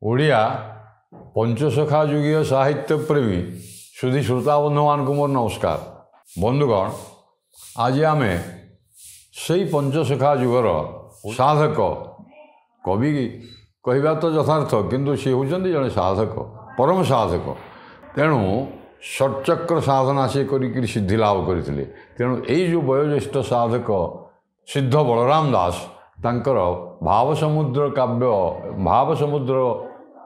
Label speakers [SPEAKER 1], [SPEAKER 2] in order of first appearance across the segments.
[SPEAKER 1] ओडिया पंचसखा युगीय साहित्य प्रेमी सुधी श्रोता बंधु मान मोर नमस्कार। बंधुगण आज आम से पंचसखा युगर साधक कवि कहवा तो यथार्थ किंतु सी होती जड़े साधक परम साधक तेणु षट्चक्र साधना से कर सिद्धि लाभ करते। तेणु यही जो वयोज्येष्ठ साधक सिद्ध बलराम दास तांकर भाव समुद्र काव्य भाव समुद्र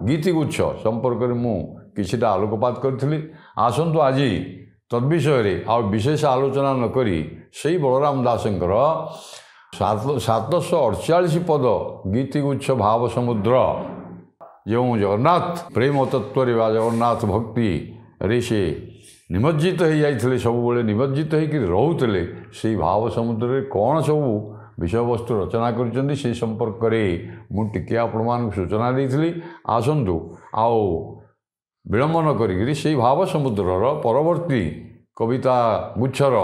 [SPEAKER 1] गीतिगुच्छ संपर्क में मु किछिटा आलोकपात करी। आसतु आज तद्विषय आ विशेष आलोचना नक से बलराम दासंकर 748 पद गीतिगुच्छ भाव समुद्र जो जगन्नाथ प्रेम तत्व जगन्नाथ भक्ति रे से निमज्जित हो जाते सब निमज्जित होकर रोते से भाव समुद्र कौन सब विषय वस्तु रचना कर संपर्क मुझे आपण सूचना देती। आसतु आओ विलंब न करी भाव समुद्रर परवर्ती कविता गुच्छर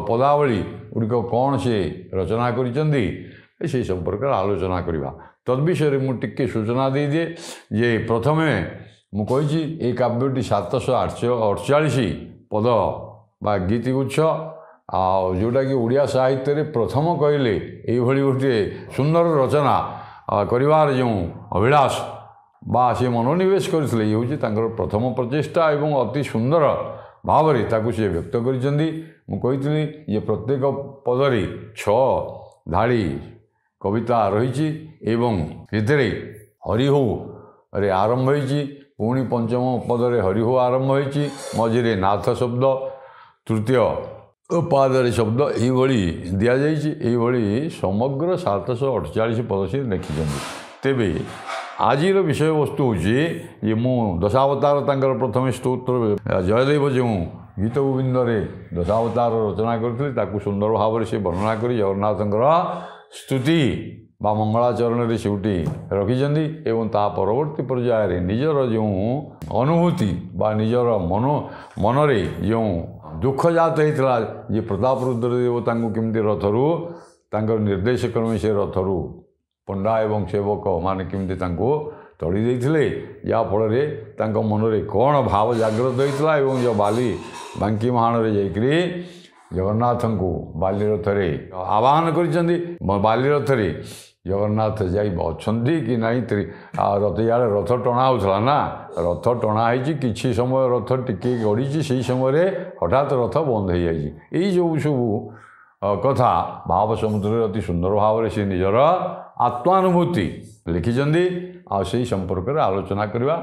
[SPEAKER 1] पदावली गुड़िक कौन से रचना कर संपर्क आलोचना करवा। तद्विषय मुझे सूचना दे दिए जे प्रथमे मुझे ये काव्यटी 748 पद बा गीतिगुच्छ जोटा कि ओडिया साहित्य रे प्रथम कहले ये गोटे सुंदर रचना करिवार जो अभिलाष बा से मनोनिवेश करथिले ये होची तांकर प्रथम प्रचेष्टा एवं अति सुंदर भाव रे ताकु से व्यक्त करिसेंदी। मु कहितली ये प्रत्येक पदरी 6 धाड़ी कविता रही एवं एथरे हरिहो रे आरंभ होईची पुणी पंचम पदरे हरिहो आरंभ होईची मझिरे नाथ शब्द तृतीय पादरे शब्द यही दि जाइए समग्र 748 पद से लिखिं। तेबे आज विषय वस्तु हूँ ये मु दशावतार तांकर प्रथम स्तोत्र जयदेव जो गीत गोविंद दशावतार रचना करते सुंदर भाव से वर्णना कर जगन्नाथंकर स्तुति बा मंगलाचरण से सेठी रखिंट एवं ता परवर्ती पर्यायर निजर जो अनुभूति बा निजर मनरे जो दुख जात होता ये प्रताप रुद्रदेव केमती रथरू निर्देश क्रमे से रथरू पंडा एवं सेवक माने केमती तड़ी देते जहाँफल मनरे कौन भाव जागृत होता एवं जो बाली बांकी महाण जाकरी जगन्नाथ को बाली रथरे आवाहन कर बाली रथरे जगन्नाथ जाई अच्छी कि नहीं रथ इे रथ टणा होता ना रथ टणा कि समय रथ टिके गड़ी से समय हठात रथ बंद हो जाए जो सब कथा भाव समुद्र अति सुंदर भाव से निजर आत्मानुभूति लिखिं आ संपर्क आलोचना करवा।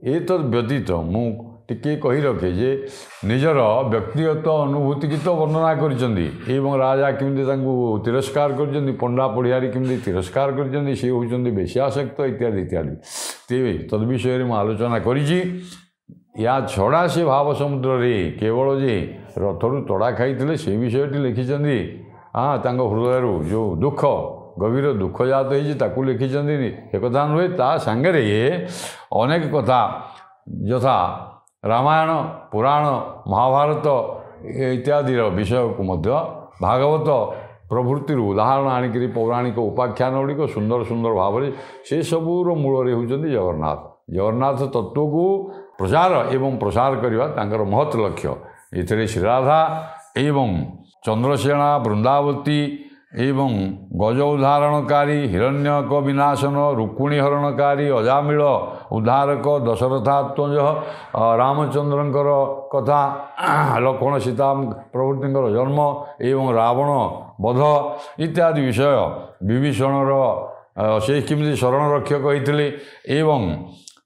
[SPEAKER 1] एत व्यतीत मु टिके कही रखे जे निजर व्यक्तिगत अनुभूति की तो वर्णना करिसेंदी एवं राजा केमती तिरस्कार कर पंडा पढ़ियारी केमती तिरस्कार कर सी होती बेश्यासक्त इत्यादि इत्यादि तेरे तद्विषय में आलोचना करी। या छड़ा से भाव समुद्र रे केवल जे रथरू तड़ा खाई से विषयटी लिखिं। हाँ हृदय जो दुख गभीर दुख जात हो लिखिं एक कथा नुहे ता सांगे अनेक कथा यथा रामायण पुराण महाभारत इत्यादि विषय को मध्य भागवत प्रभृति उदाहरण आणिक पौराणिक उपाख्यान गुड़िक सुंदर सुंदर भाव से सबूर मूल होती जगन्नाथ जगन्नाथ तत्व को प्रचार एवं प्रसार करने महत् लक्ष्य। इतने श्रीराधा एवं चंद्रसेना वृंदावती एवं गज उदाहरणकारी हिरण्यक विनाशन रुक्मिणी हरणकारी अजामिल उद्धारक दशरथात्मज रामचंद्रंकर कथा लक्ष्मण सीता प्रभृतिंकर जन्म एवं रावण वध इत्यादि विषय विभीषणर से किमती शरण रक्षक होते एवं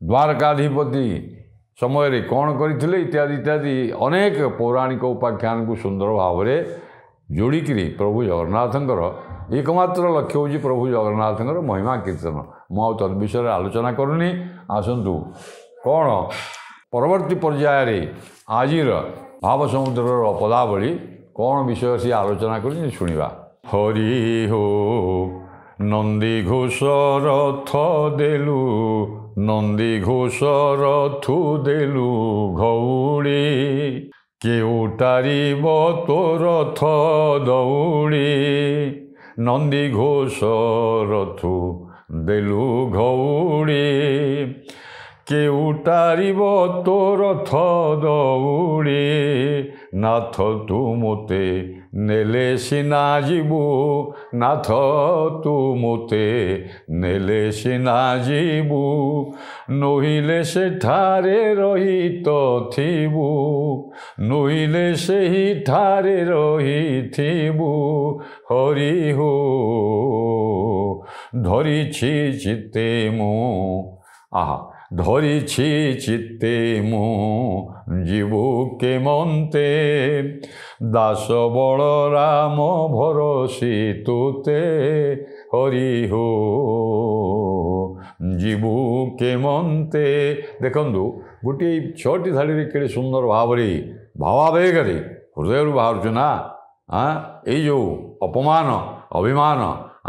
[SPEAKER 1] द्वारकाधिपति समय कौन करते इत्यादि इत्यादि अनेक पौराणिक उपाख्यान को सुंदर भाव में जोड़िकी प्रभु जगन्नाथंकर एकमात्र लक्ष्य हूँ प्रभु जगन्नाथंकर महिमा कीर्तन। मु तद्विषय आलोचना करूनी। आसतु कौन परवर्ती पर्यायर आज भाव समुद्र पदावली कौन विषय से आलोचना कर शुणा। हरि हो नंदी घोष रथ देलु नंदी घोष रथु देलु घौड़ी केउटारिब तो रथ दौड़ी नंदी घोष रथु ଦେଲୁ ଘଉଡ଼ି କେଉଟାରିବ ତୋ ରଥ ଦଉଡ଼ି ନାଥ ତୁ ମୋତେ ନେଲେ ସିନା ଯିବୁ ନାଥ ତୁ ମୋତେ ନେଲେ ସିନା ଯିବୁ ନୋହିଲେ ସେଠାରେ ରହିତ ଥିବୁ ନୋହିଲେ ସେହିଠାରେ ରହିଥିବୁ ହରି ହୋ ଧରିଛି ଚିତେ ମୁଁ ଆହା ଧରିଛି ଚିତେ ମୁଁ ଯିବୁ କେମନ୍ତେ ଦାସ ବଳରାମ ଭରସି ତୁତେ ହରି ହୋ ଯିବୁ କେମନ୍ତେ। ଦେଖନ୍ତୁ ଗୋଟିଏ 6ଟି ଧାଡ଼ିରେ କେଡ଼େ ସୁନ୍ଦର ଭାବରେ ଭାବାବେଗରେ ହୃଦୟରୁ ବାହାରୁଛୁ ନା ଏଇ ଯେଉଁ ଅପମାନ ଅଭିମାନ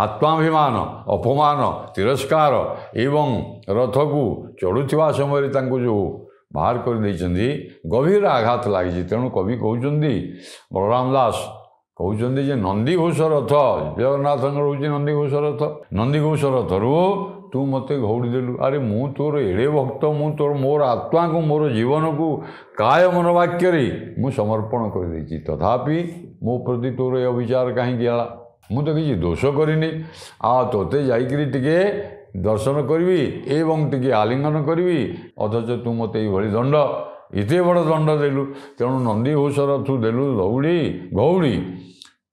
[SPEAKER 1] ଆତ୍ମାଭିମାନ ଅପମାନ ତିରସ୍କାର ଏବଂ ରଥକୁ ଚଢ଼ୁଥିବା ସମୟରେ ତାଙ୍କୁ ଯେଉଁ ବାହାର କରିଦେଇଛନ୍ତି ଗଭୀର ଆଘାତ ଲାଗିଛି। ତେଣୁ କବି କହୁଛନ୍ତି ବଳରାମ ଦାସ କହୁଛନ୍ତି ଯେ ନନ୍ଦିଘୋଷ ରଥ ଜଗନ୍ନାଥଙ୍କର ହେଉଛି ନନ୍ଦିଘୋଷ ରଥ ନନ୍ଦିଘୋଷ ରଥରୁ ତୁ ମୋତେ ଘଉଡ଼ି ଦେଲୁ। ଆରେ ମୁଁ ତୋର ଏଡ଼େ ଭକ୍ତ ମୁଁ ତୋର ମୋର ଆତ୍ମାକୁ ମୋର ଜୀବନକୁ କାୟ ମନୋବାକ୍ୟରେ ମୁଁ ସମର୍ପଣ କରିଦେଇଛି ତଥାପି ମୋ ପ୍ରତି ତୋର ଏ ଅବିଚାର କାହିଁକି ହେଲା? ମୁଁ ତ କିଛି ଦୋଷ କରିନି ଆଉ ତୋତେ ଯାଇକରି ଟିକେ ଦର୍ଶନ କରିବି ଏବଂ ଟିକେ ଆଲିଙ୍ଗନ କରିବି ଅଥଚ ତୁ ମୋତେ ଏଇଭଳି ଦଣ୍ଡ ଏତେ ବଡ଼ ଦଣ୍ଡ ଦେଲୁ। ତେଣୁ ନନ୍ଦିଘୋଷ ରଥ ଦେଲୁ ଦଉଡ଼ି ଘଉଡ଼ି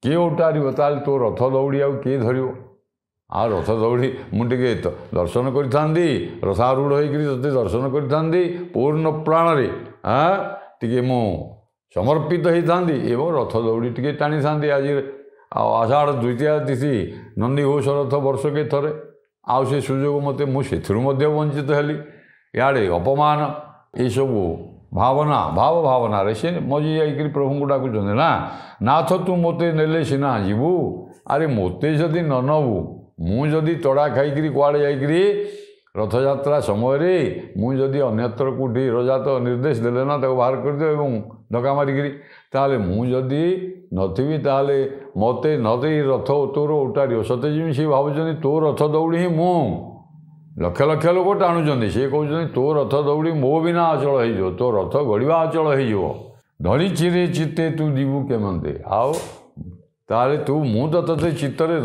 [SPEAKER 1] କିଏ ଉଟାରିବ? ତାହେଲେ ତୋ ରଥ ଦଉଡ଼ି ଆଉ କିଏ ଧରିବ? ଆଉ ରଥ ଦଉଡ଼ି ମୁଁ ଟିକେ ଦର୍ଶନ କରିଥାନ୍ତି ରଥାରୂଢ଼ ହୋଇକରି ତୋତେ ଦର୍ଶନ କରିଥାନ୍ତି ପୂର୍ଣ୍ଣ ପ୍ରାଣରେ ଟିକେ ମୁଁ ସମର୍ପିତ ହୋଇଥାନ୍ତି ଏବଂ ରଥ ଦଉଡ଼ି ଟିକେ ଟାଣିଥାନ୍ତି। ଆଜି ଆଉ ଆଷାଢ଼ ଦ୍ୱିତୀୟା ତିଥି ନନ୍ଦିଘୋଷ ରଥ ବର୍ଷକେ ଥରେ ଆଉ ସେ ସୁଯୋଗ ମୋତେ ମୁଁ ସେଥିରୁ ମଧ୍ୟ ବଞ୍ଚିତ ହେଲି। ଇଆଡ଼େ ଅପମାନ ଏସବୁ ଭାବନାରେ ସେ ମଜି ଯାଇକରି ପ୍ରଭୁଙ୍କୁ ଡାକୁଛନ୍ତି ନା ନାଥ ତୁ ମୋତେ ନେଲେ ସିନା ଯିବୁ। ଆରେ ମୋତେ ଯଦି ନ ନେବୁ ମୁଁ ଯଦି ତଡ଼ା ଖାଇକରି କୁଆଡ଼େ ଯାଇକରି ରଥଯାତ୍ରା ସମୟରେ ମୁଁ ଯଦି ଅନ୍ୟତ୍ର କେଉଁଠି ରଜାତ ନିର୍ଦ୍ଦେଶ ଦେଲେ ନା ତାକୁ ବାହାର କରିଦେବ ଏବଂ ଧକ୍କା ମାରିକିରି ତାହେଲେ ମୁଁ ଯଦି ନଥିବି ତାହେଲେ ମୋତେ ନ ଦେଇ ରଥ ତୋର ଉଟାରିବ। ସତେ ଯେମିତି ସେ ଭାବୁଛନ୍ତି ତୋ ରଥ ଦଉଡ଼ି ହିଁ ମୁଁ ଲକ୍ଷ ଲକ୍ଷ ଲୋକ ଟାଣୁଛନ୍ତି ସେ କହୁଛନ୍ତି ତୋ ରଥ ଦଉଡ଼ି ମୋ ବିନା ଅଚଳ ହେଇଯିବ ତୋ ରଥ ଗଡ଼ିବା ଅଚଳ ହେଇଯିବ ଧରିଚିରେ ଚିତ୍ତେ ତୁ ଯିବୁ କେମନ୍ତେ। ଆଉ ତାହେଲେ ତୁ ମୁଁ ତ ତୋତେ ଚିତ୍ତରେ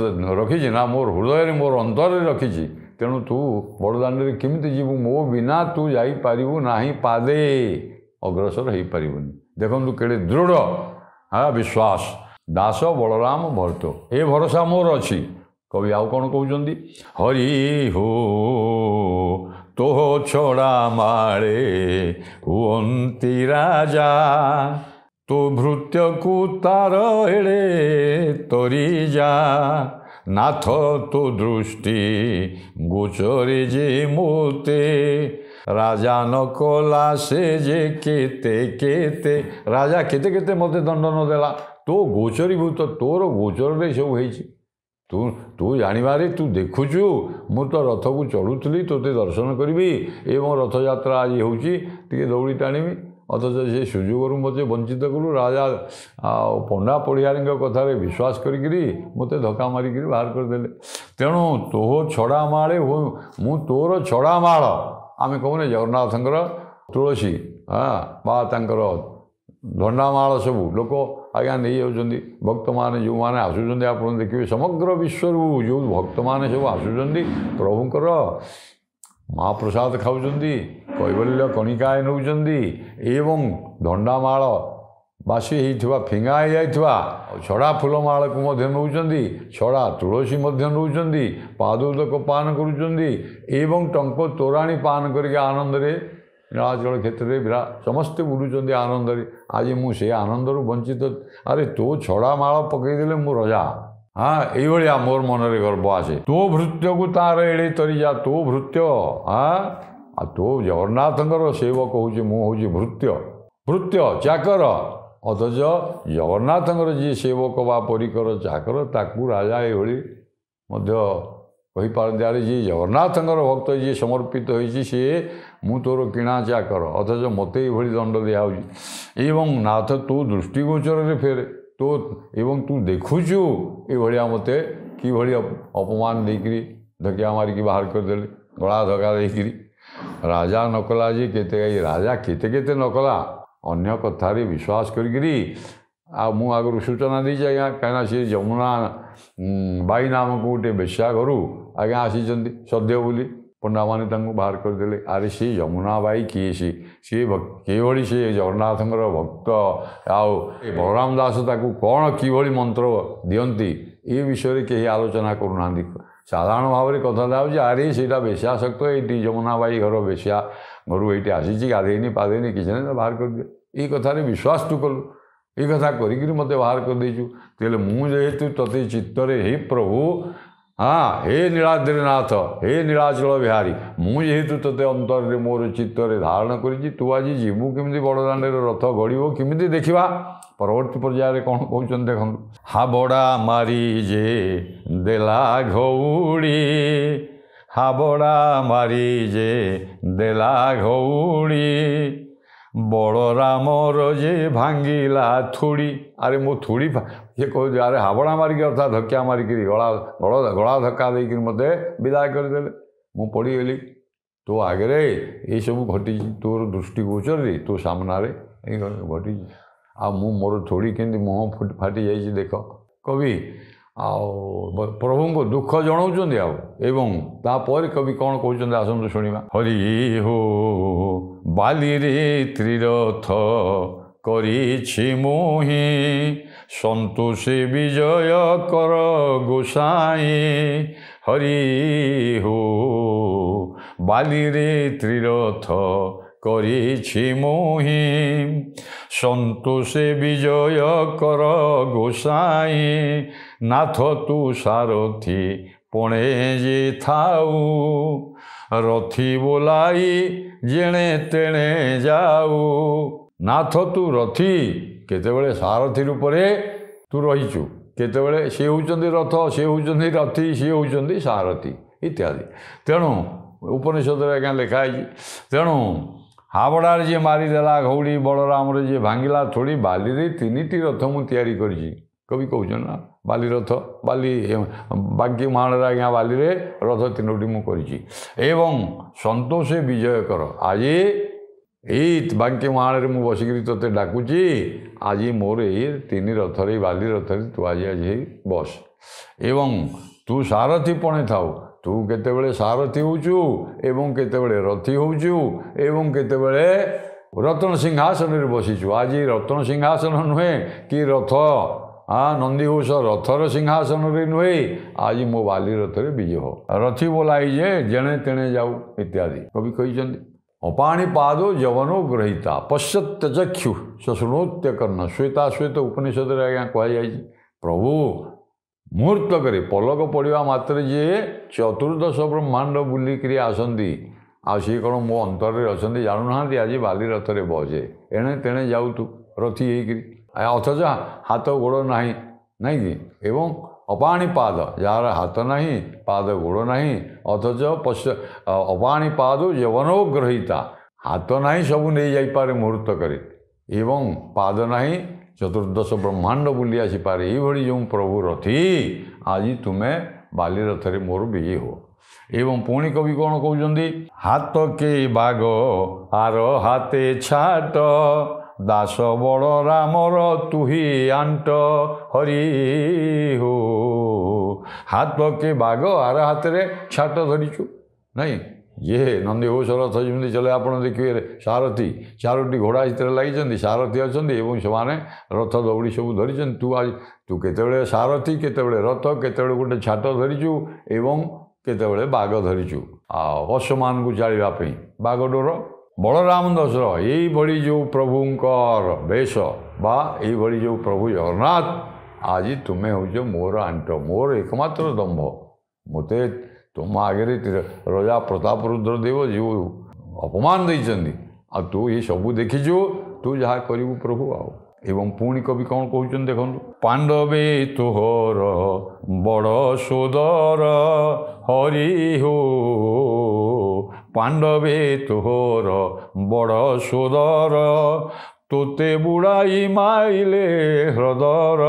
[SPEAKER 1] ରଖିଛି ନା ମୋର ହୃଦୟରେ ମୋର ଅନ୍ତରରେ ରଖିଛି ତେଣୁ ତୁ ବଡ଼ଦାଣ୍ଡରେ କେମିତି ଯିବୁ? ମୋ ବିନା ତୁ ଯାଇପାରିବୁ ନାହିଁ ପାଦେ ଅଗ୍ରସର ହେଇପାରିବୁନି। ଦେଖନ୍ତୁ କେଡ଼େ ଦୃଢ଼ ବିଶ୍ୱାସ ଦାସ ବଳରାମ ଭର୍ତ୍ତ ଏ ଭରସା ମୋର ଅଛି। କବି ଆଉ କ'ଣ କହୁଛନ୍ତି? ହରି ହୋ ତୋ ଛଡ଼ା ମାଳେ ହୁଅନ୍ତି ରାଜା ତୋ ଭୃତ୍ୟକୁ ତାର ଏଡ଼େ ତରି ଯା ନାଥ ତୋ ଦୃଷ୍ଟି ଗୋଚରେ ଯେ ମୋତେ ରାଜା ନ କଲା ସେ ଯେ କେତେ କେତେ ରାଜା କେତେ କେତେ ମୋତେ ଦଣ୍ଡ ନ ଦେଲା ତୋ ଗୋଚରୀଭୂତ ତୋର ଗୋଚରରେ ସବୁ ହେଇଛି। ତୁ ଜାଣିବାରେ ତୁ ଦେଖୁଛୁ ମୁଁ ତ ରଥକୁ ଚଢ଼ୁଥିଲି ତୋତେ ଦର୍ଶନ କରିବି ଏବଂ ରଥଯାତ୍ରା ଆଜି ହେଉଛି ଟିକେ ଦଉଡ଼ି ଟାଣିବି ଅଥଚ ସେ ସୁଯୋଗରୁ ମୋତେ ବଞ୍ଚିତ କଲୁ। ରାଜା ଆଉ ପଣ୍ଡା ପଡ଼ିଆରୀଙ୍କ କଥାରେ ବିଶ୍ୱାସ କରିକିରି ମୋତେ ଧକ୍କା ମାରିକିରି ବାହାର କରିଦେଲେ। ତେଣୁ ତୋ ଛଡ଼ା ମାଳେ ମୁଁ ତୋର ଛଡ଼ା ମାଳ ଆମେ କହୁନେ ଜଗନ୍ନାଥଙ୍କର ତୁଳସୀ ବା ତାଙ୍କର ଧଣ୍ଡାମାଳ ସବୁ ଲୋକ ଆଜ୍ଞା ନେଇଯାଉଛନ୍ତି। ଭକ୍ତମାନେ ଯେଉଁମାନେ ଆସୁଛନ୍ତି ଆପଣ ଦେଖିବେ ସମଗ୍ର ବିଶ୍ୱରୁ ଯେଉଁ ଭକ୍ତମାନେ ସବୁ ଆସୁଛନ୍ତି ପ୍ରଭୁଙ୍କର ମହାପ୍ରସାଦ ଖାଉଛନ୍ତି କୈବଲ୍ୟ କଣିକାଏ ନେଉଛନ୍ତି ଏବଂ ଧଣ୍ଡାମାଳ ବାସି ହେଇଥିବା ଫିଙ୍ଗା ହେଇଯାଇଥିବା ଛଡ଼ା ଫୁଲମାଳକୁ ମଧ୍ୟ ନେଉଛନ୍ତି ଛଡ଼ା ତୁଳସୀ ମଧ୍ୟ ନେଉଛନ୍ତି ପାଦୁଦକ ପାନ କରୁଛନ୍ତି ଏବଂ ଟଙ୍କ ତୋରାଣୀ ପାନ କରିକି ଆନନ୍ଦରେ ନୀଳାଚଳ କ୍ଷେତ୍ରରେ ସମସ୍ତେ ବୁଲୁଛନ୍ତି ଆନନ୍ଦରେ। ଆଜି ମୁଁ ସେ ଆନନ୍ଦରୁ ବଞ୍ଚିତ। ଆରେ ତୋ ଛଡ଼ା ମାଳ ପକାଇଦେଲେ ମୁଁ ରଜା ଏଇଭଳିଆ ମୋର ମନରେ ଗର୍ବ ଆସେ। ତୋ ଭୃତ୍ୟକୁ ତାର ଏଡ଼େ ତରିଯା ତୋ ଭୃତ୍ୟ ଆଉ ତୋ ଜଗନ୍ନାଥଙ୍କର ସେବକ ହେଉଛି ମୁଁ ହେଉଛି ଭୃତ୍ୟ ଚାକର ଅଥଚ ଜଗନ୍ନାଥଙ୍କର ଯିଏ ସେବକ ବା ପରିକର ଚାକର ତାକୁ ରାଜା ଏଇଭଳି ମଧ୍ୟ କହିପାରନ୍ତି। ଆରେ ଯିଏ ଜଗନ୍ନାଥଙ୍କର ଭକ୍ତ ଯିଏ ସମର୍ପିତ ହୋଇଛି ସିଏ ମୁଁ ତୋର କିଣା ଚାକର ଅଥଚ ମୋତେ ଏଇଭଳି ଦଣ୍ଡ ଦିଆହେଉଛି ଏବଂ ନାଥ ତୋ ଦୃଷ୍ଟିଗୋଚରରେ ଫେରେ ଏବଂ ତୁ ଦେଖୁଛୁ ଏଇଭଳିଆ ମୋତେ କିଭଳି ଅପମାନ ଦେଇକରି धकिया मारिकी बाहर करदे गला धक्का देकरी राजा नकला जे केते राजा केते केते नकला अन्य कथारे विश्वास करी मु आगु सूचना दी आज्ञा कहीं सी जमुना बाई नामक गोटे बेश्या घर आज्ञा आसी सद्य बोली पंडा मैंने बाहर करदे अरे सी यमुना बाई किए सी किभली सी जगन्नाथ भक्त आउ बलराम दास ताकू कौन किभली मंत्र दियंती ये विषय कहीं आलोचना करूना साधारण भाव में कथा जाऊँगी अरे सीटा बेश्या शक्त ये यमुना बाई घर बेश्या घर ये आसी गाधेनी पाधेनी किसी ना बाहर कर दिए ये कथार विश्वास तू कलु ये कथा करी मत बाहर कर देचु तेल मुझे तते चित्तरे हे प्रभु हाँ हे नीलाद्रीनाथ हे नीलाचल बिहारी मुझे तते अंतर मोर चित्तरे धारण करी तू आज जीवु केमी बड़दाण्ड रथ गड़ब केमी देखा परवर्ती पर्यायर कौन कहते देखु हाबड़ा मारी जे देला घौड़ी हाबड़ा मारी जे देला घौड़ी बलरामर जे भांगिला थोड़ी अरे मो थोड़ी ये कह अरे हाबड़ा मारिक अर्थात धक्या मारिक गला धक्का देकर मत विदाय करदे मु पड़गली तो आगे ये सब घटी तोर दृष्टि गोचर तो सामने घटी आ मु मोर थोड़ी केमती मुँह फाटी जाइए देख कवि प्रभु को दुख जनाऊँ एवं तापर कवि कौन कहते आसतु शुणा हरि हो बाली रे त्रिरथ करिछि मोहि संतोषे विजय कर गोसाई हरि हो बाली रे त्रिरथ करिछि मोहि संतोषे विजय कर गोसाई नाथ तू सारथी पणे जे थाऊ रथी बोलाई जेणे तेणे जाऊ नाथ तू रथी केतेबेले सारथी रूपरे तू रहीचु केतेबेले सी होउचंदी रथ सी होउचंदी रथी सी होउचंदी सारथी इत्यादि तेणु उपनिषद आज्ञा लिखाई तेणु हाबड़ार जे मारिदेला घौड़ी बलराम जे भांगिला थोड़ी बाली रे तीनिटी रथ मु तैयारी करिछि कवि कहउछन ना बाली रथ बाली बाकी महान आज्ञा बाली रे रथ तीनोटी मु करिछि एवं संतोषे विजय कर आज यही बांकी महान मु बसिक तोते डाकुची आज मोर ये तीन रथरे बाली रथरे तू आज आज बस एवं तू सारथी पणे थाऊ तू केतेबेले सारथी होचु एवं केतेबेले रथी होचु एवं केतेबेले रत्न सिंहासन रे बसिचु आज रत्न सिंहासन नुहे कि रथ नंदीघोष रथर सिंहासन रे नुहे आज मो बाली रथरे विजय हो रथी बोलाई जे जेणे तेणे जाऊ इत्यादि कवि कहिचंदी अपाणी पादो जवनो ग्रहीता पश्यत्य चक्षु शृणोत्य कर्ण श्वेता श्वेत उपनिषद रे आज्ञा कह जाय प्रभु मुहूर्त करे पलक पड़ा मात्र जे चतुर्दश ब्रह्मांड बुलिकी आसती सी कौन मो अंतर अच्छा जानूना आज बाली रथरे बजे एणे तेणे जाऊ तू रथी होकर अथच हाथ गोड़ ना नहीं कि एवं अपाणी पाद जार हाथ ना पाद गोड़ ना अथच पश्च अपाणी पाद यवनो ग्रहीता हाथ ना सब नहीं जापे मुहूर्त करे एवं पाद ना चतुर्दश ब्रह्मांड बुली आसीपे ये जो प्रभु रथी आज तुम्हें बाली रथरे मोर विजय हो एवं पुणी कवि कौन कहते हाथ के बाग आर हाथे छाट दास बड़ रामर तुही आंट हरि हो हाथ के बाग आर हाथ रे छाट धरीचु नहीं ये नंदीघोष रथ जमी चले आप देखिए सारथी चारोटी घोड़ा हिस्से लगी सारथी अच्छा से रथ दौड़ी सब धरी तू आज तू केतेबेले सारथी केतेबेले रथ केतेबेले गोटे छाट धरीचु एवं केतेबेले बाघ धरीचु अश्वमान को चलवाई बाघ डोर बलराम दशर यही जो प्रभुंकर वेश बा यही जो प्रभु जगन्नाथ आज तुम्हें हूँ मोर आंट मोर एकमात्र दंभ मते तुम आगे राजा प्रताप रुद्र देव जो अपमान देती आ तू ये सबू देखीचु तू जहाँ करू प्रभु आओ एवं पुणी कवि कौन कहते देखु पांडवे तोहर बड़ सोदर हरि हो पांडवे तोहर बड़ सोदर तोते बुड़ाई माइले ह्रदर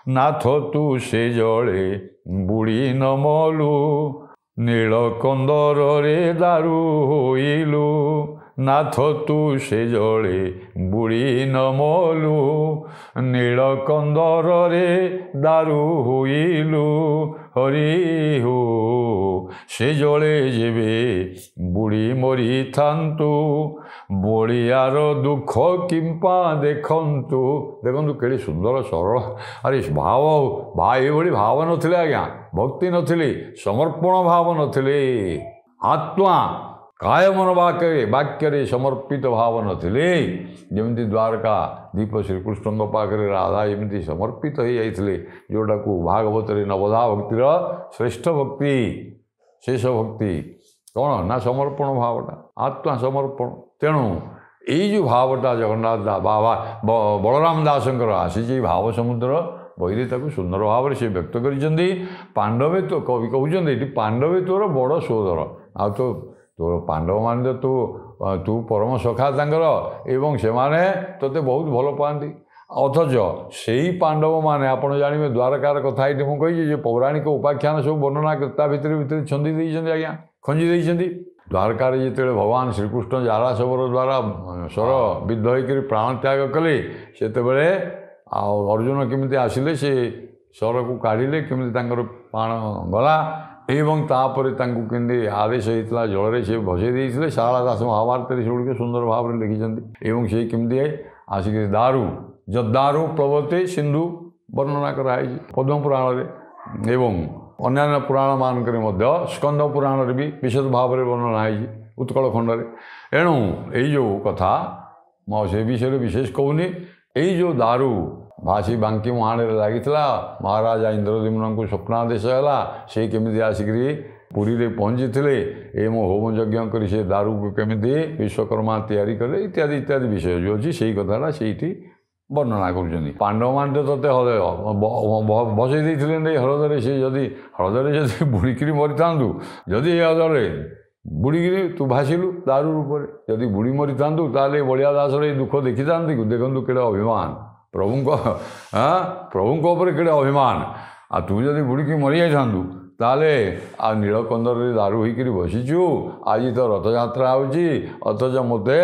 [SPEAKER 1] नाथ तू से जड़े ବୁଢ଼ୀ ନମଲୁ ନୀଳକନ୍ଦରରେ ଦାରୁ ହୋଇଲୁ ନାଥ ତୁ ସେ ଜଳେ ବୁଢ଼ୀ ନମଲୁ ନୀଳକନ୍ଦରରେ ଦାରୁ ହୋଇଲୁ ହରି ହୋ ସେ ଜଳେ ଯେବେ ବୁଢ଼ୀ ମରିଥାନ୍ତୁ ବଳିଆର ଦୁଃଖ କିମ୍ପା ଦେଖନ୍ତୁ। ଦେଖନ୍ତୁ କେଡ଼େ ସୁନ୍ଦର ସରଳ ଆରେ ଏଇଭଳି ଭାବ ନଥିଲେ ଆଜ୍ଞା, ଭକ୍ତି ନଥିଲେ, ସମର୍ପଣ ଭାବ ନଥିଲେ, ଆତ୍ମା କାୟ ମନ ବାକ୍ୟରେ ସମର୍ପିତ ଭାବ ନଥିଲେ। ଯେମିତି ଦ୍ୱାରକା ଦୀପ ଶ୍ରୀକୃଷ୍ଣଙ୍କ ପାଖରେ ରାଧା ଏମିତି ସମର୍ପିତ ହୋଇଯାଇଥିଲେ, ଯେଉଁଟାକୁ ଭାଗବତରେ ନବଧା ଭକ୍ତିର ଶ୍ରେଷ୍ଠ ଭକ୍ତି, ଶେଷ ଭକ୍ତି କ'ଣ ନା ସମର୍ପଣ ଭାବଟା, ଆତ୍ମା ସମର୍ପଣ। ତେଣୁ ଏଇ ଯେଉଁ ଭାବଟା ଜଗନ୍ନାଥ ବଳରାମ ଦାସଙ୍କର ଆସିଛି, ଭାବ ସମୁଦ୍ର ବହିରେ ତାକୁ ସୁନ୍ଦର ଭାବରେ ସେ ବ୍ୟକ୍ତ କରିଛନ୍ତି। ପାଣ୍ଡବେ ତ କବି କହୁଛନ୍ତି ଏଠି ପାଣ୍ଡବେ ତୋର ବଡ଼ ସୋଦର, ଆଉ ତୋର ପାଣ୍ଡବମାନେ ତ ତୁ ପରମ ସଖା ତାଙ୍କର ଏବଂ ସେମାନେ ତୋତେ ବହୁତ ଭଲ ପାଆନ୍ତି। ଅଥଚ ସେଇ ପାଣ୍ଡବମାନେ ଆପଣ ଜାଣିବେ ଦ୍ୱାରକାର କଥା ଏଇଠି ମୁଁ କହିଛି ଯେ ପୌରାଣିକ ଉପାଖ୍ୟାନ ସବୁ ବର୍ଣ୍ଣନା ତା ଭିତରେ ଛନ୍ଦି ଦେଇଛନ୍ତି ଆଜ୍ଞା, ଖଞ୍ଜି ଦେଇଛନ୍ତି। ଦ୍ୱାରକାରେ ଯେତେବେଳେ ଭଗବାନ ଶ୍ରୀକୃଷ୍ଣ ଜାରାଶବର ଦ୍ୱାରା ସ୍ୱର ବିଦ୍ଧ ହୋଇକରି ପ୍ରାଣ ତ୍ୟାଗ କଲେ, ସେତେବେଳେ ଆଉ ଅର୍ଜୁନ କେମିତି ଆସିଲେ ସେ ସ୍ୱରକୁ କାଢ଼ିଲେ, କେମିତି ତାଙ୍କର ପ୍ରାଣ ଗଲା ଏବଂ ତାପରେ ତାଙ୍କୁ କେମିତି ଆଦେଶ ହୋଇଥିଲା ଜଳରେ ସେ ଭସେଇ ଦେଇଥିଲେ। ଶାରଳା ଦାସ ମହାଭାରତରେ ସେଗୁଡ଼ିକ ସୁନ୍ଦର ଭାବରେ ଲେଖିଛନ୍ତି। ଏବଂ ସେ କେମିତି ଆସିକି ଦାରୁ ଯଦ୍ଦାରୁ ପ୍ଳବତେ ସିନ୍ଧୁ ବର୍ଣ୍ଣନା କରାଯାଇଛି ପଦ୍ମ ପୁରାଣରେ ଏବଂ ଅନ୍ୟାନ୍ୟ ପୁରାଣମାନଙ୍କରେ ମଧ୍ୟ ସ୍କନ୍ଦ ପୁରାଣରେ ବି ବିଶଦ ଭାବରେ ବର୍ଣ୍ଣନା ହେଇଛି ଉତ୍କଳ ଖଣ୍ଡରେ। ଏଣୁ ଏଇ ଯେଉଁ କଥା ମୁଁ ସେ ବିଷୟରେ ବିଶେଷ କହୁନି। ଏଇ ଯେଉଁ ଦାରୁ ଭାସି ବାଙ୍କି ମୁହାଣରେ ଲାଗିଥିଲା, ମହାରାଜା ଇନ୍ଦ୍ରଦ୍ୟୁମ୍ନଙ୍କୁ ସ୍ୱପ୍ନାଦେଶ ହେଲା, ସେ କେମିତି ଆସିକରି ପୁରୀରେ ପହଞ୍ଚିଥିଲେ ଏବଂ ହୋମ ଯଜ୍ଞ କରି ସେ ଦାରୁକୁ କେମିତି ବିଶ୍ୱକର୍ମା ତିଆରି କଲେ ଇତ୍ୟାଦି ଇତ୍ୟାଦି ବିଷୟ ଯେଉଁ ଅଛି ସେଇ କଥାଟା ସେଇଠି ବର୍ଣ୍ଣନା କରୁଛନ୍ତି। ପାଣ୍ଡବମାନେ ତ ତୋତେ ବସେଇ ଦେଇଥିଲେ ନେଇ ହ୍ରଦରେ, ସେ ଯଦି ହ୍ରଦରେ ଯଦି ବୁଡ଼ିକିରି ମରିଥାନ୍ତୁ, ଯଦି ଏ ହ୍ରଦରେ ବୁଡ଼ିକିରି ତୁ ଭାସିଲୁ ଦାରୁ ରୂପରେ, ଯଦି ବୁଡ଼ି ମରିଥାନ୍ତୁ ତାହେଲେ ବଳିଆ ଦାସର ଏଇ ଦୁଃଖ ଦେଖିଥାନ୍ତି। ଦେଖନ୍ତୁ କେଡ଼େ ଅଭିମାନ ପ୍ରଭୁଙ୍କ ଉପରେ କେଡ଼େ ଅଭିମାନ। ଆଉ ତୁ ଯଦି ବୁଡ଼ିକି ମରିଯାଇଥାନ୍ତୁ ତାହେଲେ ଆଉ ନୀଳକନ୍ଦରରେ ଦାରୁ ହୋଇକରି ବସିଛୁ, ଆଜି ତ ରଥଯାତ୍ରା ହେଉଛି, ଅଥଚ ମୋତେ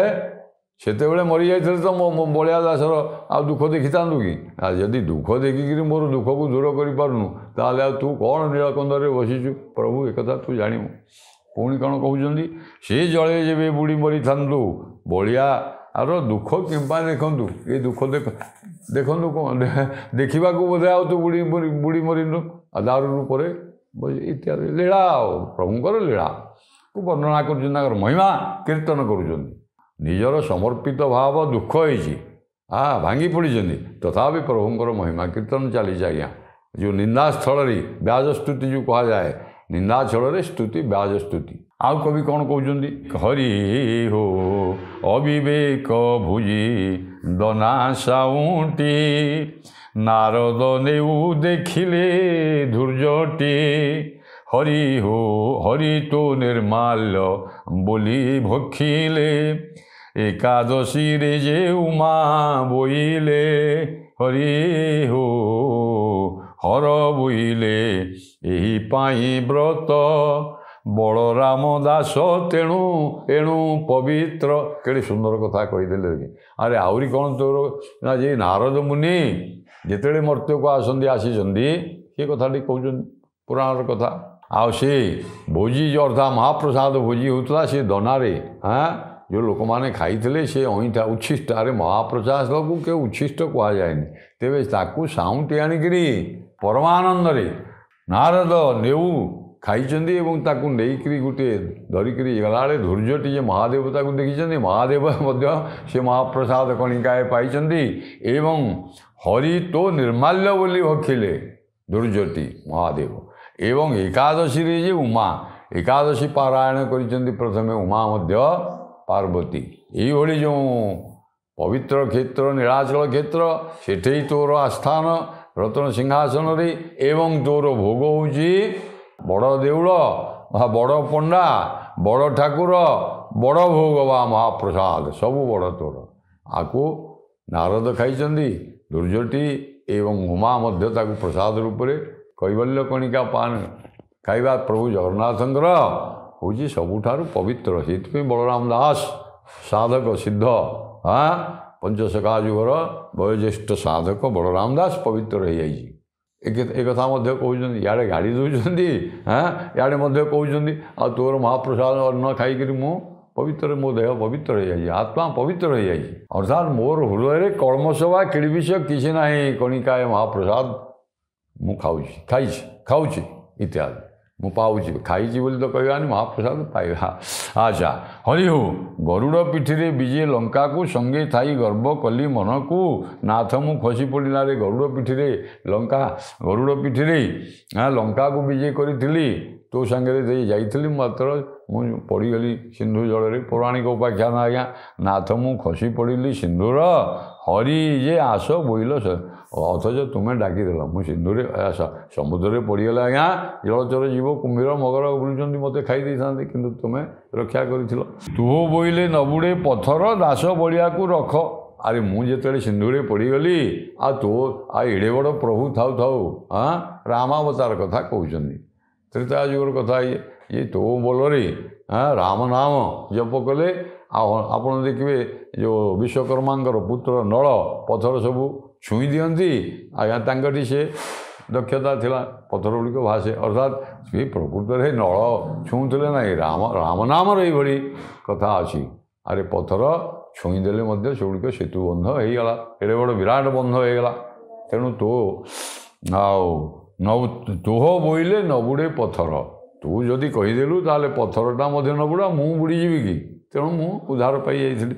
[SPEAKER 1] ସେତେବେଳେ ମରିଯାଇଥିଲେ ତ ମୋ ବଳିଆ ଦାସର ଆଉ ଦୁଃଖ ଦେଖିଥାନ୍ତୁ କି? ଆଉ ଯଦି ଦୁଃଖ ଦେଖିକିରି ମୋର ଦୁଃଖକୁ ଦୂର କରିପାରୁନୁ ତାହେଲେ ଆଉ ତୁ କ'ଣ ନୀଳକନ୍ଦରରେ ବସିଛୁ? ପ୍ରଭୁ ଏକଥା ତୁ ଜାଣିବୁ। ପୁଣି କ'ଣ କହୁଛନ୍ତି? ସେ ଜଳେ ଯେବେ ବୁଡ଼ି ମରିଥାନ୍ତୁ ବଳିଆର ଦୁଃଖ କିମ୍ପା ଦେଖନ୍ତୁ। ଏ ଦୁଃଖ ଦେଖନ୍ତୁ କ'ଣ ଦେଖିବାକୁ ବୋଧେ ଆଉ ତୁ ବୁଡ଼ି ମରିନୁ ଆଉ ଦାରୁ ରୂପରେ ଇତ୍ୟାଦି ଲୀଳା, ଆଉ ପ୍ରଭୁଙ୍କର ଲୀଳାକୁ ବର୍ଣ୍ଣନା କରୁଛନ୍ତି, ତାଙ୍କର ମହିମା କୀର୍ତ୍ତନ କରୁଛନ୍ତି। ନିଜର ସମର୍ପିତ ଭାବ ଦୁଃଖ ହେଇଛି, ଭାଙ୍ଗି ପଡ଼ିଛନ୍ତି, ତଥାପି ପ୍ରଭୁଙ୍କର ମହିମା କୀର୍ତ୍ତନ ଚାଲିଛି ଆଜ୍ଞା। ଯେଉଁ ନିନ୍ଦାସ୍ଥଳରେ ବ୍ୟାଜସ୍ତୁତି ଯେଉଁ କୁହାଯାଏ, ନିନ୍ଦାଛଳରେ ସ୍ତୁତି ବ୍ୟାଜସ୍ତୁତି। ଆଉ କବି କ'ଣ କହୁଛନ୍ତି? ହରି ହୋ ଅବିବେକ ଭୁଜି ଦନା ସାଉଁଟି ନାରଦ ନେଉ ଦେଖିଲେ ଧୂର୍ଯ୍ୟଟି ହରି ହୋ ହରି ତୋ ନିର୍ମାଲ୍ୟ ବୋଲି ଭଖିଲେ ଏକାଦଶୀରେ ଯେ ଉମା ବୋଇଲେ ହରି ହୋ ହର ବୋଇଲେ ଏହି ପାଇଁ ବ୍ରତ ବଳରାମ ଦାସ ତେଣୁ ଏଣୁ ପବିତ୍ର। କେଡ଼େ ସୁନ୍ଦର କଥା କହିଦେଲେ। ଆରେ ଆହୁରି କ'ଣ ତୋର ନା ଯେ ନାରଦ ମୁନି ଯେତେବେଳେ ମର୍ତ୍ତ୍ୟକୁ ଆସିଛନ୍ତି ସେ କଥାଟି କହୁଛନ୍ତି ପୁରାଣର କଥା। ଆଉ ସେ ଭୋଜି ଯେଉଁ ଅର୍ଥାତ୍ ମହାପ୍ରସାଦ ଭୋଜି ହେଉଥିଲା ସେ ଦନାରେ ଯେଉଁ ଲୋକମାନେ ଖାଇଥିଲେ ସେ ଅଇଁଠା ଉଚ୍ଛିଷ୍ଟ। ଆରେ ମହାପ୍ରସାଦକୁ କେଉଁ ଉଚ୍ଛିଷ୍ଟ କୁହାଯାଏନି, ତେବେ ତାକୁ ସାଉଁଟି ଆଣିକିରି ପରମାନନ୍ଦରେ ନାରଦ ନେଉ ଖାଇଛନ୍ତି ଏବଂ ତାକୁ ନେଇକରି ଗୋଟିଏ ଧରିକିରି ଗଲାବେଳେ ଧୂର୍ଯ୍ୟଟି ଯେ ମହାଦେବ ତାକୁ ଦେଖିଛନ୍ତି, ମହାଦେବ ମଧ୍ୟ ସେ ମହାପ୍ରସାଦ କଣିକାଏ ପାଇଛନ୍ତି ଏବଂ ହରି ତୋ ନିର୍ମାଲ୍ୟ ବୋଲି ଭଖିଲେ ଧୂର୍ଯ୍ୟଟି ମହାଦେବ। ଏବଂ ଏକାଦଶୀରେ ଯେ ଉମା ଏକାଦଶୀ ପାରାୟଣ କରିଛନ୍ତି ପ୍ରଥମେ ଉମା ମଧ୍ୟ ପାର୍ବତୀ। ଏଇଭଳି ଯେଉଁ ପବିତ୍ର କ୍ଷେତ୍ର ନୀଳାଚଳ କ୍ଷେତ୍ର ସେଠି ତୋର ଆସ୍ଥାନ ରତ୍ନ ସିଂହାସନରେ ଏବଂ ତୋର ଭୋଗ ହେଉଛି ବଡ଼ ଦେଉଳ ବା ବଡ଼ ପଣ୍ଡା ବଡ଼ ଠାକୁର ବଡ଼ ଭୋଗ ବା ମହାପ୍ରସାଦ ସବୁ ବଡ଼ ତୋର। ଆକୁ ନାରଦ ଖାଇଛନ୍ତି ଧୂର୍ଯ୍ୟଟି ଏବଂ ଉମା ମଧ୍ୟ ତାକୁ ପ୍ରସାଦ ରୂପରେ कैवल्य कणिका पान खाइबा प्रभु जगन्नाथंकर हूँ सबुठारु पवित्र से बलराम दास साधक सिद्ध हाँ पंचसखा जुगर वयोज्येष्ठ साधक बलराम दास पवित्र हो जाइए एक कथा कहते इे गाड़ी दौरान हाँ इे कहते आ तोर महाप्रसाद अन्न खाई मु पवित्र मो देह पवित्र हो जाइए आत्मा पवित्र हो जाइए अर्थात मोर हृदय कलमसभा किड़विष किसी ना कणिकाए महाप्रसाद मु खाऊँ इत्यादि मु पाऊँच खाई बोली तो कहवानी महाप्रसाद पाइबा अच्छा हरिहु गरुड़ पिठी विजे लंका को संगे थाई गर्व कली मन को नाथ मु खसी पड़ा रे गरुड़ पिठी लंका गरुड़ पिठी लंका को विजय करी तो सांगे जाइली मात्र मु पड़गली सिंधु जल पौराणिक उपाख्यान आज्ञा नाथ मु खसी पड़ी सिंधुर हरि जे आस बोइल अथच तुम्हें डाकिदेल मु सिंधुरे समुद्र पड़गला आज्ञा जलचर जीव कुम्भीर मगर बुलूँ मत खाई था कि तुम्हें रक्षा कर तुह बोइले नबुड़े पथर दास बलिया को रख अरे मुझे सिंधुरे पड़गली आ तो एड़े बड़ प्रभु थाऊ थाऊ हाँ रामावतार कथा कहते त्रेता युगर कथा ये तो बोलरे हाँ राम नाम जप कले आपण देखिए जो विश्वकर्मा पुत्र नल पथर सबू छुई दिखती आज्ञा तांकटी से दक्षता थिला पथर गुड़िक भाषे अर्थात ये प्रकृत में नल छुँले ना राम नाम रही कथा अच्छी अरे पथर छुईदेले से गुड़िक सेतु बंध होगला एड़े बड़ विराट बंध होगला तेणु तो तुह बोइले नबुड़े पथर तू जदि कहीदेलु ताले पथरटा नबुड़ा मु बुड़ीजी कि तेणु मु उद्धार पाई जाइली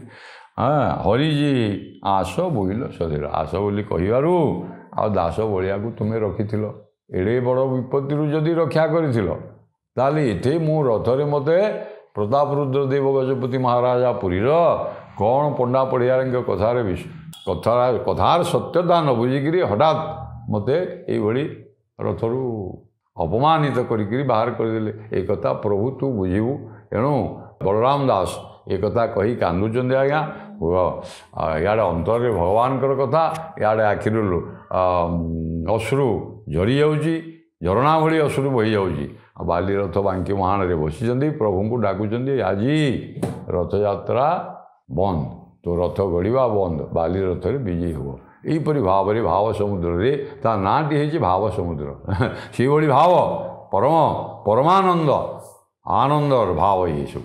[SPEAKER 1] हाँ हरिजी आस बोइल सधीर आस बोली कहबारू आ दास बलिया को तुम्हें रखी एड़े बड़ विपत्ति जदि रक्षा करें इथे मु रथरे मते प्रताप रुद्रदेव गजपति महाराजा पुरीर कौन पंडा पड़ियार कथार कथार सत्यता न बुझिकी हठात मते ये रथरू अपमानित करी बाहर करदे एक कथा प्रभु तू बुझीबू एणु बलराम दास एक कथा कही कांदुचंदी आज्ञा इे अंतर भगवान कथा इे आखिर अश्रु झरी जाऊँगी झरणा भली अश्रु बही जाऊँगी बाली रथ बांकी महान रे बसी प्रभु को डाकुंट आज रथ यात्रा बंद तो रथ गढ़ा बंद बाली रथ विजयी हो यहीपरि भाव रे भाव समुद्र रे ता नाटी है भाव समुद्र से भाई भाव परम परमानंद आनंदर भाव ये सब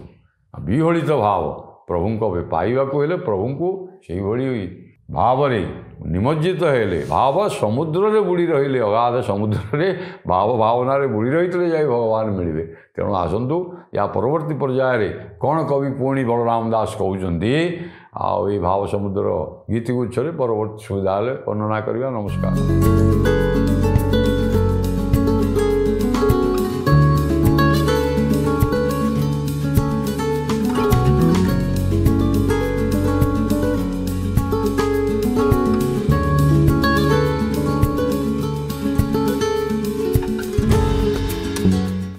[SPEAKER 1] विहलित भाव प्रभु को पाइबा हेले प्रभु को से भाव रे निमज्जित हेले भाव समुद्र रे बुड़ी रहिले अगाध समुद्र रे भाव भावना रे बुड़ी रही जाए भगवान मिले तेणु आसतु या परवर्ती पर्याय रे कौन कवि पुणी बलराम दास कहते आई भाव समुद्र गीतिगुच्छ परवर्ती सुविधा वर्णना करवा नमस्कार।